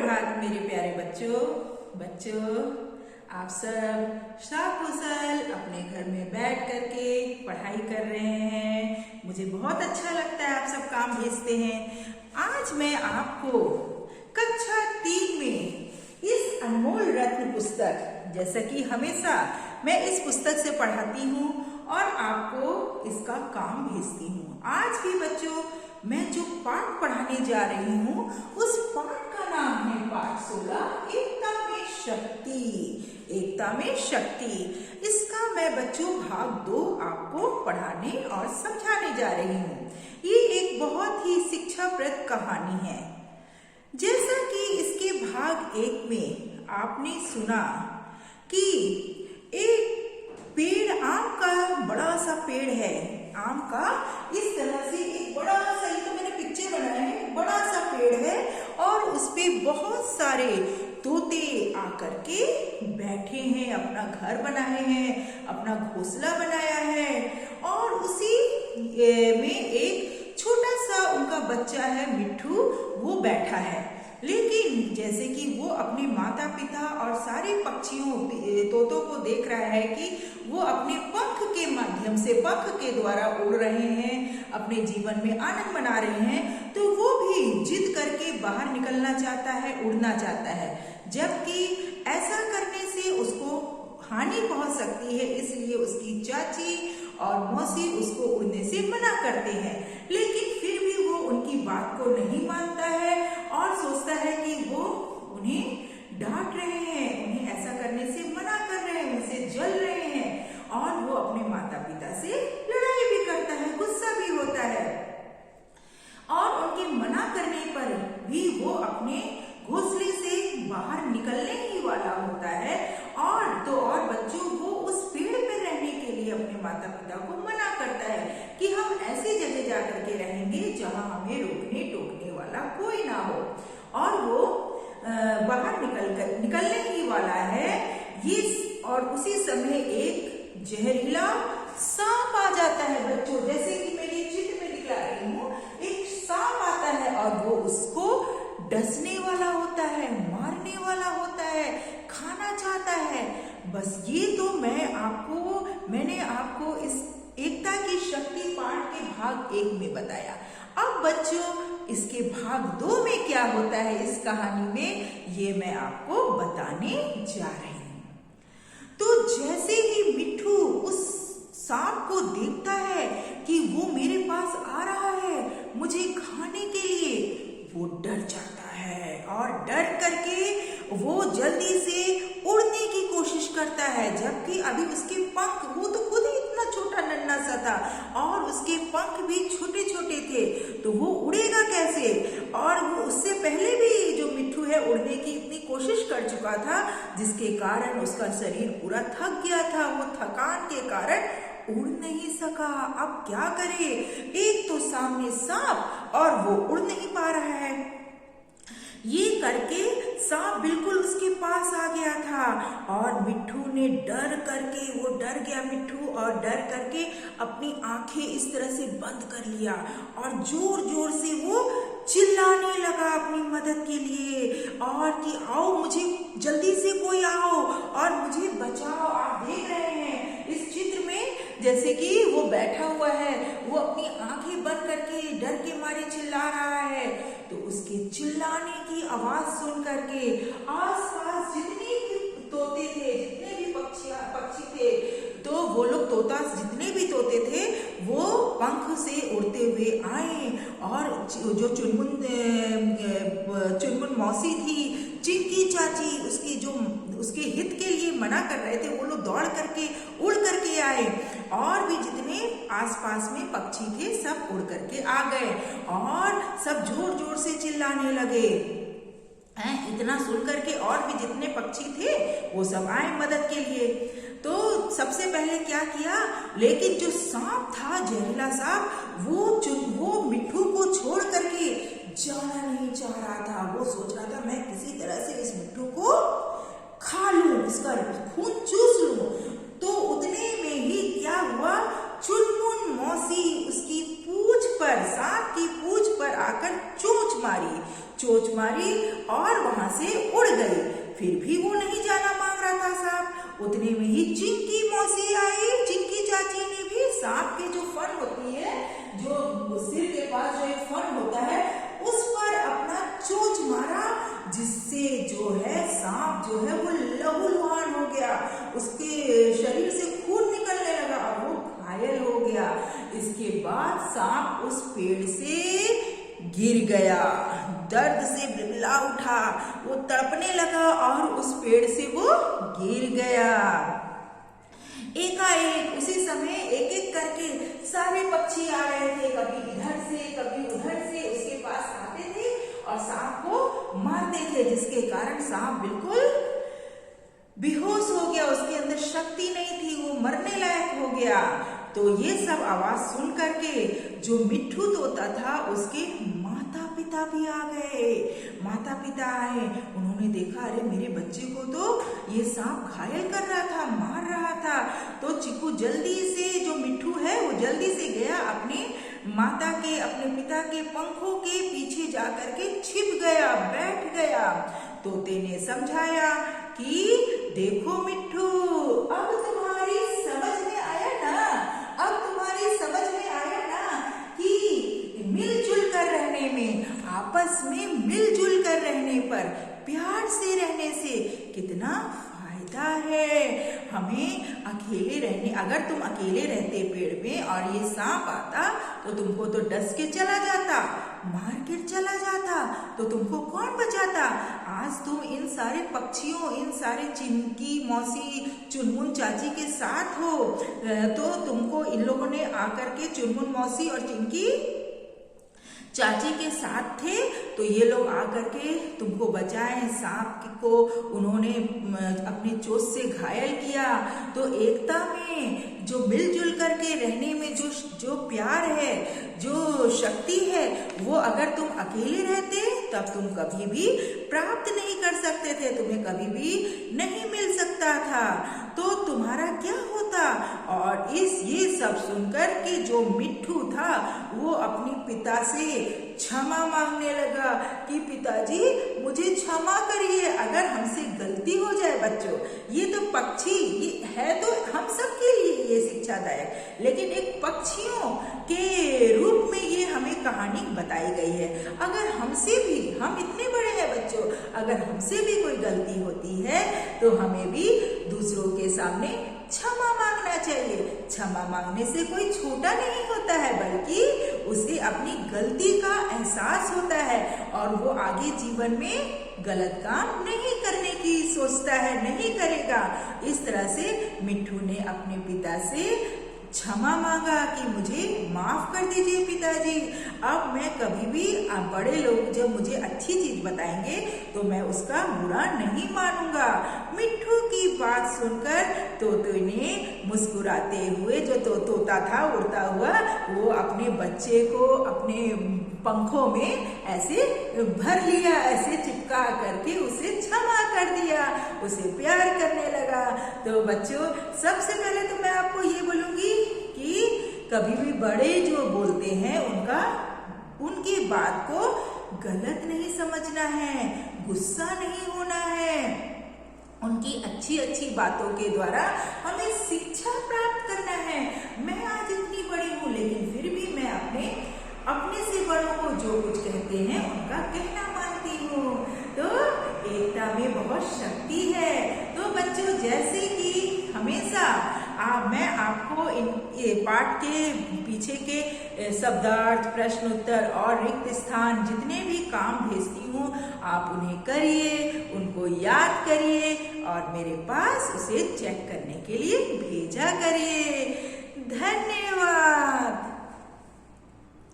सुप्रभात मेरे प्यारे बच्चों आप सब सकुशल अपने घर में बैठ करके पढ़ाई कर रहे हैं। मुझे बहुत अच्छा लगता है आप सब काम भेजते हैं। आज मैं आपको कक्षा 3 में इस अनमोल रत्न पुस्तक, जैसा कि हमेशा मैं इस पुस्तक से पढ़ाती हूँ और आपको इसका काम भेजती हूँ। आज भी बच्चों मैं जो पाठ पढ़ाने जा रही हूँ उस पाठ का नाम है पाठ 16 एकता में शक्ति। एकता में शक्ति, इसका मैं बच्चों भाग 2 आपको पढ़ाने और समझाने जा रही हूँ। ये एक बहुत ही शिक्षाप्रद कहानी है। जैसा कि इसके भाग 1 में आपने सुना कि एक पेड़, आम का बड़ा सा पेड़ है। आम का इस तरह से एक बड़ा सा, ये तो मैंने पिक्चर बनाया है, बड़ा सा पेड़ है और उस पे बहुत सारे तोते आकर के बैठे हैं, अपना घर बनाए हैं, अपना घोंसला बनाया है और उसी में एक छोटा सा उनका बच्चा है मिट्ठू, वो बैठा है। लेकिन जैसे कि वो अपने माता पिता और सारे पक्षियों तोतों को देख रहा है कि वो अपने पंख के माध्यम से, पंख के द्वारा उड़ रहे हैं, अपने जीवन में आनंद मना रहे हैं, तो वो भी जिद करके बाहर निकलना चाहता है, उड़ना चाहता है। जबकि ऐसा करने से उसको हानि पहुंच सकती है, इसलिए उसकी चाची और मौसी उसको उड़ने से मना करते हैं। लेकिन फिर भी वो उनकी बात को नहीं मानता है और सोचता है कि वो उन्हें डांट रहे हैं, उन्हें ऐसा करने से मना कर रहे हैं, उनसे जल रहे हैं और वो अपने माता पिता से लड़ाई भी करता है, गुस्सा भी होता है और उनके मना करने पर भी वो अपने घोंसले से बाहर निकलने ही वाला होता है। और बच्चों वो उस पेड़ पर रहने के लिए अपने माता पिता को मना करता है कि हम ऐसी जगह जाकर के रहेंगे जहां हमें रोकने टोकने वाला कोई ना हो। और वो बाहर निकलने ही वाला है ये, और उसी समय एक जहरीला सांप आ जाता है बच्चों। जैसे कि मैं ये चित्र में दिखला रही हूँ, एक सांप आता है और वो उसको डसने वाला होता है, मारने वाला होता है, खाना चाहता है। बस ये तो मैंने आपको इस एकता की शक्ति पाठ के भाग 1 में बताया। अब बच्चों इसके भाग 2 में क्या होता है इस कहानी में, ये मैं आपको बताने जा रही हूँ। तो जैसे ही मिट्ठू उस सांप को देखता है कि वो मेरे पास आ रहा है मुझे खाने के लिए, वो डर जाता है और डर करके वो जल्दी से उड़ने की कोशिश करता है। जबकि अभी उसके पंख, वो तो खुद ही इतना छोटा नन्हा सा था और उसके पंख भी छोटे छोटे थे, तो वो उड़ेगा कैसे। और वो उससे पहले भी जो मिट्ठू है उड़ने की इतनी कोशिश कर चुका था जिसके कारण उसका शरीर पूरा थक गया था। वो थकान के कारण उड़ नहीं सका। अब क्या करे, एक तो सामने सांप और वो उड़ नहीं पा रहा है। ये करके सांप बिल्कुल उसके पास आ गया था और मिट्ठू ने डर करके, वो डर गया मिट्ठू और डर करके अपनी आंखें इस तरह से बंद कर लिया और जोर जोर से वो चिल्लाने लगा अपनी मदद के लिए और कि आओ, मुझे जल्दी से कोई आओ और मुझे बचाओ। आप देख रहे हैं इस चित्र में जैसे कि वो बैठा हुआ है, वो अपनी आंखें बंद करके डर के मारे चिल्ला रहा है। तो उसके चिल्लाने की आवाज सुन करके आसपास जितने भी तोते थे, जितने भी पक्षी थे, तो वो लोग जितने भी तोते थे वो पंख से उड़ते हुए आए और जो चुनमुन मौसी थी, चिंकी चाची, उसके हित के लिए मना कर रहे थे, वो लोग दौड़ करके उड़ करके आए और भी जितने आसपास में पक्षी थे सब उड़ करके आ गए और सब जोर जोर से चिल्लाने लगे। इतना सुन करके और भी जितने पक्षी थे वो सब आए मदद के लिए। तो सबसे पहले क्या किया, लेकिन जो सांप था, जहरीला सांप, वो मिट्ठू को छोड़ करके जाना नहीं चाह रहा था। वो सोच रहा था मैं किसी तरह से इस मिट्ठू को खा लूं, इसका खून चूस लूं। तो उतने में ही क्या हुआ, चुनमुन मौसी उसकी पूंछ पर, सांप की पूंछ पर आकर चोंच मारी मारी और वहां से उड़ गई। फिर भी वो नहीं जाना मांग रहा था सांप। उतने में ही चिंकी मौसी आई। चिंकी चाची ने भी सांप के जो फन होती है, जो सिर के पास जो एक फन होता है, उस पर अपना चोंच मारा, जिससे जो है सांप जो है वो लहूलुहान हो गया। उसके शरीर से खून निकलने लगा और वो घायल हो गया। इसके बाद सांप उस पेड़ से गिर गया, दर्द से बिलबिला उठा, वो तड़पने लगा और उस पेड़ से वो गिर गया। एकाएक उसी समय एक एक करके सारे पक्षी आ रहे थे, कभी इधर से कभी उधर से उसके पास आते थे और सांप को मारते थे, जिसके कारण सांप बिल्कुल बेहोश हो गया। उसके अंदर शक्ति नहीं थी, वो मरने लायक हो गया। तो ये सब आवाज सुन करके जो मिट्ठू तोता था, उसके माता पिता भी आ गए। माता पिता आए, उन्होंने देखा, अरे मेरे बच्चे को तो ये सांप घायल कर रहा था, मार रहा था। तो चिकू जल्दी से, जो मिट्ठू है वो जल्दी से गया, अपने माता के, अपने पिता के पंखों के पीछे जाकर के छिप गया, बैठ गया। तोते ने समझाया कि देखो मिट्ठू, अब तुम्हारी समझ में आया ना, अब तुम्हारी समझ में आया ना कि मिलजुल कर रहने में, आपस में मिलजुल कर रहने पर, प्यार से रहने से कितना फायदा है। हमें अकेले रहने, अगर तुम अकेले रहते पेड़ में और ये सांप आता तो तुमको तो डस के चला जाता, मार के चला जाता, तो तुमको कौन बचाता। आज तुम इन सारे पक्षियों, इन सारे चिंकी मौसी, चुनमुन चाची के साथ हो, तो तुमको इन लोगों ने आकर के, चुनमुन मौसी और चिंकी चाची के साथ थे, तो ये लोग आकर के तुमको बचाएं। सांप को उन्होंने अपनी चोट से घायल किया। तो एकता में, जो मिलजुल करके रहने में जो प्यार है, जो शक्ति है, वो अगर तुम अकेले रहते तब तुम कभी भी प्राप्त नहीं कर सकते थे, तुम्हें कभी भी नहीं मिल सकता था, तो तुम्हारा क्या होता। और ये सब सुनकर के जो मिट्ठू था वो अपने पिता से क्षमा मांगने लगा कि पिताजी मुझे क्षमा करिए, अगर हमसे गलती हो जाए। बच्चों, ये तो पक्षी, ये है तो हम सब के लिए ये शिक्षादायक, लेकिन एक पक्षियों के रूप में ये हमें कहानी बताई गई है। अगर हमसे भी, हम इतने बड़े हैं बच्चों, अगर हमसे भी कोई गलती होती है तो हमें भी दूसरों के सामने क्षमा मांगना चाहिए। क्षमा मांगने से कोई छोटा नहीं होता है, बल्कि उसे अपनी गलती का एहसास होता है और वो आगे जीवन में गलत काम नहीं करने की सोचता है, नहीं करेगा। इस तरह से मिट्ठू ने अपने पिता से क्षमा मांगा कि मुझे माफ कर दीजिए पिताजी, अब मैं कभी भी, बड़े लोग जब मुझे अच्छी चीज बताएंगे तो मैं उसका बुरा नहीं मानूंगा। मिट्ठू की बात सुनकर तोते ने मुस्कुराते हुए, जो तोता था उड़ता हुआ, वो अपने बच्चे को अपने पंखों में ऐसे भर लिया, ऐसे चिपका करके उसे क्षमा कर दिया, उसे प्यार करने लगा। तो बच्चों, सबसे पहले तो मैं आपको ये बोलूंगी कि कभी भी बड़े जो बोलते हैं उनकी बात को गलत नहीं समझना है, गुस्सा नहीं होना है। उनकी अच्छी अच्छी बातों के द्वारा हमें शिक्षा प्राप्त करना है। मैं आज इतनी बड़ी हूँ, लेकिन फिर भी मैं अपने से बड़ों को जो कुछ कहते हैं उनका कहना मानती हूँ। तो एकता में बहुत शक्ति है। तो बच्चों, जैसे कि हमेशा मैं आपको ये पाठ के पीछे के शब्दार्थ, प्रश्न उत्तर और रिक्त स्थान जितने भी काम भेजती हूँ, आप उन्हें करिए, उनको याद करिए और मेरे पास उसे चेक करने के लिए भेजा करिए। धन्यवाद।